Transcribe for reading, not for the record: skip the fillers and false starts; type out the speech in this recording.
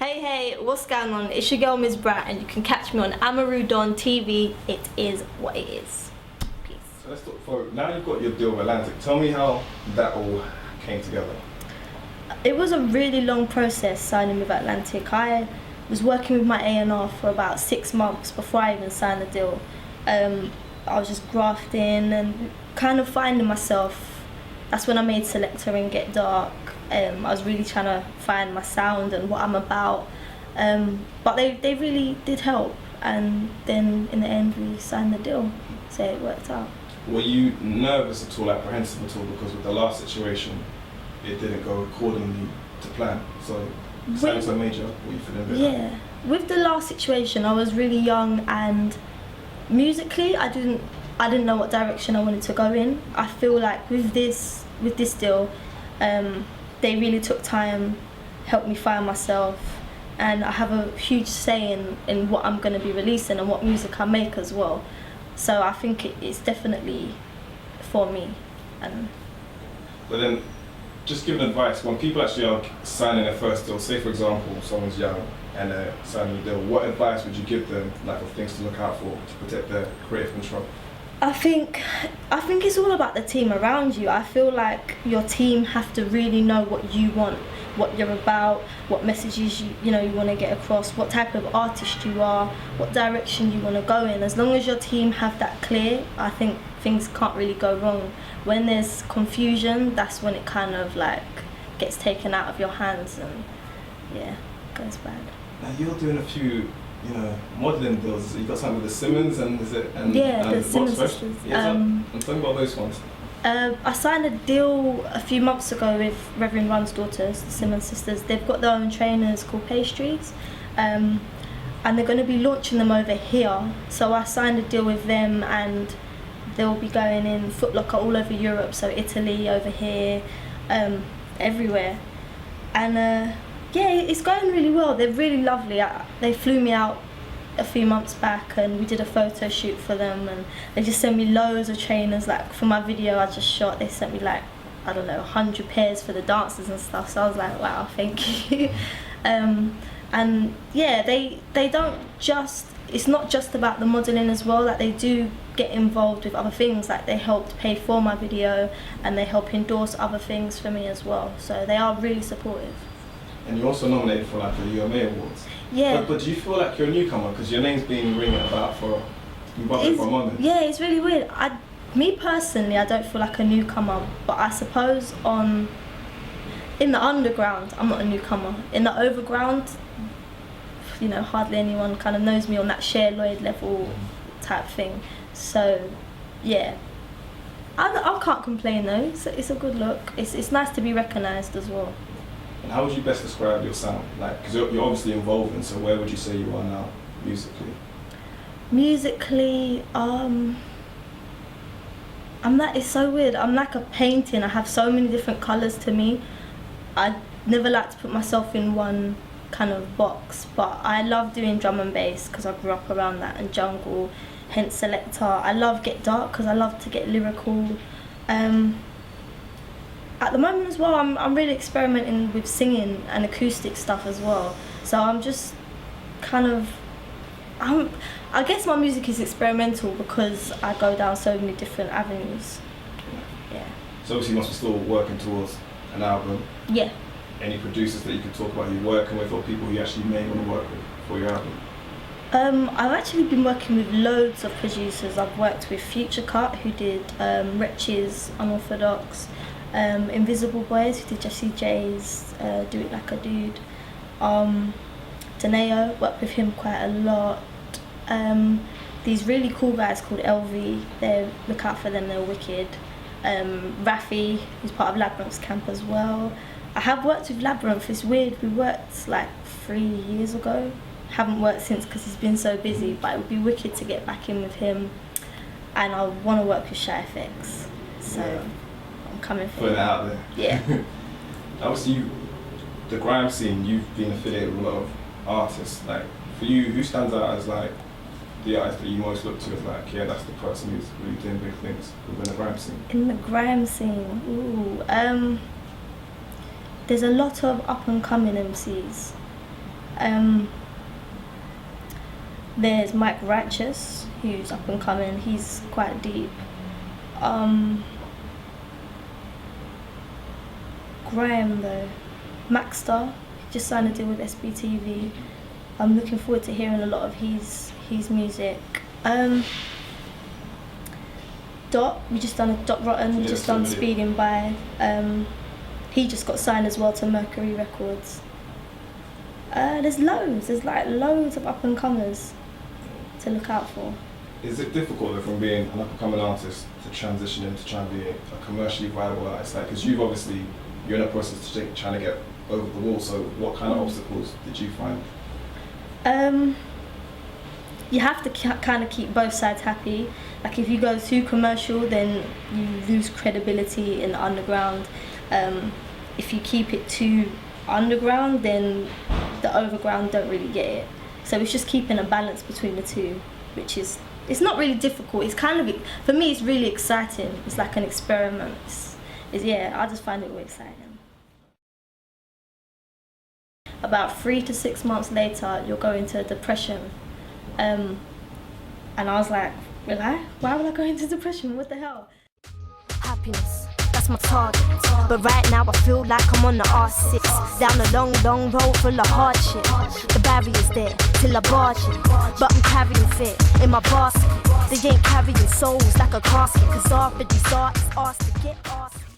Hey, what's going on? It's your girl Mz Bratt and you can catch me on Amaru Don TV. It is what it is. Peace. So let's talk forward. Now you've got your deal with Atlantic. Tell me how that all came together. It was a really long process signing with Atlantic. I was working with my A&R for about 6 months before I even signed the deal. I was just grafting and kind of finding myself. That's when I made Selector and Get Dark. I was really trying to find my sound and what I'm about, but they really did help, and then in the end we signed the deal, so it worked out. Were you nervous at all, apprehensive at all, because with the last situation it didn't go accordingly to plan, so signing so major, what you feeling about that? Yeah, with the last situation I was really young and musically I didn't know what direction I wanted to go in. I feel like with this deal, they really took time, helped me find myself, and I have a huge say in what I'm going to be releasing and what music I make as well. So I think it's definitely for me. But then, just giving advice, when people actually are signing their first deal, say for example someone's young and they're signing a deal, what advice would you give them, like, of things to look out for to protect their creative control? I think it's all about the team around you. I feel like your team have to really know what you want, what you're about, what messages you want to get across, what type of artist you are, what direction you want to go in. As long as your team have that clear, I think things can't really go wrong. When there's confusion, that's when it kind of like gets taken out of your hands and yeah, it goes bad. Now you're doing a few modelling deals. You got something with the Simmons and the Simmons sisters. And tell me about those ones. I signed a deal a few months ago with Reverend Run's daughters, the Simmons sisters. They've got their own trainers called Pastries, and they're going to be launching them over here. So I signed a deal with them, and they'll be going in Foot Locker all over Europe. So Italy, over here, everywhere, and. Yeah, it's going really well. They're really lovely. They flew me out a few months back and we did a photo shoot for them, and they just sent me loads of trainers. Like for my video I just shot, they sent me like, I don't know, 100 pairs for the dancers and stuff. So I was like, wow, thank you. And yeah, they don't just, it's not just about the modelling as well. Like they do get involved with other things. Like they helped pay for my video and they help endorse other things for me as well. So they are really supportive. And you're also nominated for like the UMA Awards. Yeah. But do you feel like you're a newcomer because your name's been ringing about for a moment? Yeah, it's really weird. Me personally, I don't feel like a newcomer, but I suppose in the underground, I'm not a newcomer. In the overground, hardly anyone kind of knows me on that Cher Lloyd level type thing. So, yeah. I can't complain though. It's a good look. It's nice to be recognised as well. And how would you best describe your sound? Like, because you're obviously evolving, so where would you say you are now, musically? Musically, it's so weird. I'm like a painting. I have so many different colours to me. I never like to put myself in one kind of box, but I love doing drum and bass because I grew up around that, and jungle, hence Selector. I love Get Dark because I love to get lyrical. At the moment as well, I'm really experimenting with singing and acoustic stuff as well. So I'm just kind of, I guess my music is experimental because I go down so many different avenues. Yeah. So obviously you must be still working towards an album. Yeah. Any producers that you could talk about who you're working with, or people you actually may want to work with for your album? I've actually been working with loads of producers. I've worked with Future Cut, who did Wretches, Unorthodox. Invisible Boys, who did Jessie J's Do It Like a Dude. Daneo, worked with him quite a lot. These really cool guys called LV, look out for them, they're wicked. Rafi, who's part of Labyrinth's camp as well. I have worked with Labyrinth. It's weird, we worked like 3 years ago. Haven't worked since because he's been so busy, but it would be wicked to get back in with him. And I want to work with Shy FX, so yeah. Coming for it out there. Yeah. Obviously, the grime scene, you've been affiliated with a lot of artists. Like, for you, who stands out as like the artist that you most look to as like, yeah, that's the person who's really doing big things within the grime scene? In the grime scene, ooh, there's a lot of up and coming MCs. There's Mike Righteous, who's up and coming. He's quite deep. Grime though, Maxstar just signed a deal with SBTV. I'm looking forward to hearing a lot of his music. Dot, we just done a Dot Rotten, just done Speeding By. He just got signed as well to Mercury Records. There's loads of up and comers to look out for. Is it difficult though, from being an up and coming artist to transition into trying to be a commercially viable artist? Like, because you're in a process to trying to get over the wall. So, what kind of obstacles did you find? You have to kind of keep both sides happy. Like, if you go too commercial, then you lose credibility in the underground. If you keep it too underground, then the overground don't really get it. So it's just keeping a balance between the two, which is, it's not really difficult. It's kind of, for me, it's really exciting. It's like an experiment. Yeah, I just find it really exciting. About 3 to 6 months later, you'll go into depression. And I was like, really? Why would I go into depression? What the hell? Happiness, that's my target. But right now I feel like I'm on the R6. Down a long, long road full of hardship. The barrier's there till I barge it. But I'm carrying fear in my basket. They ain't carrying souls like a casket. Cause half of these artists asked to get asked.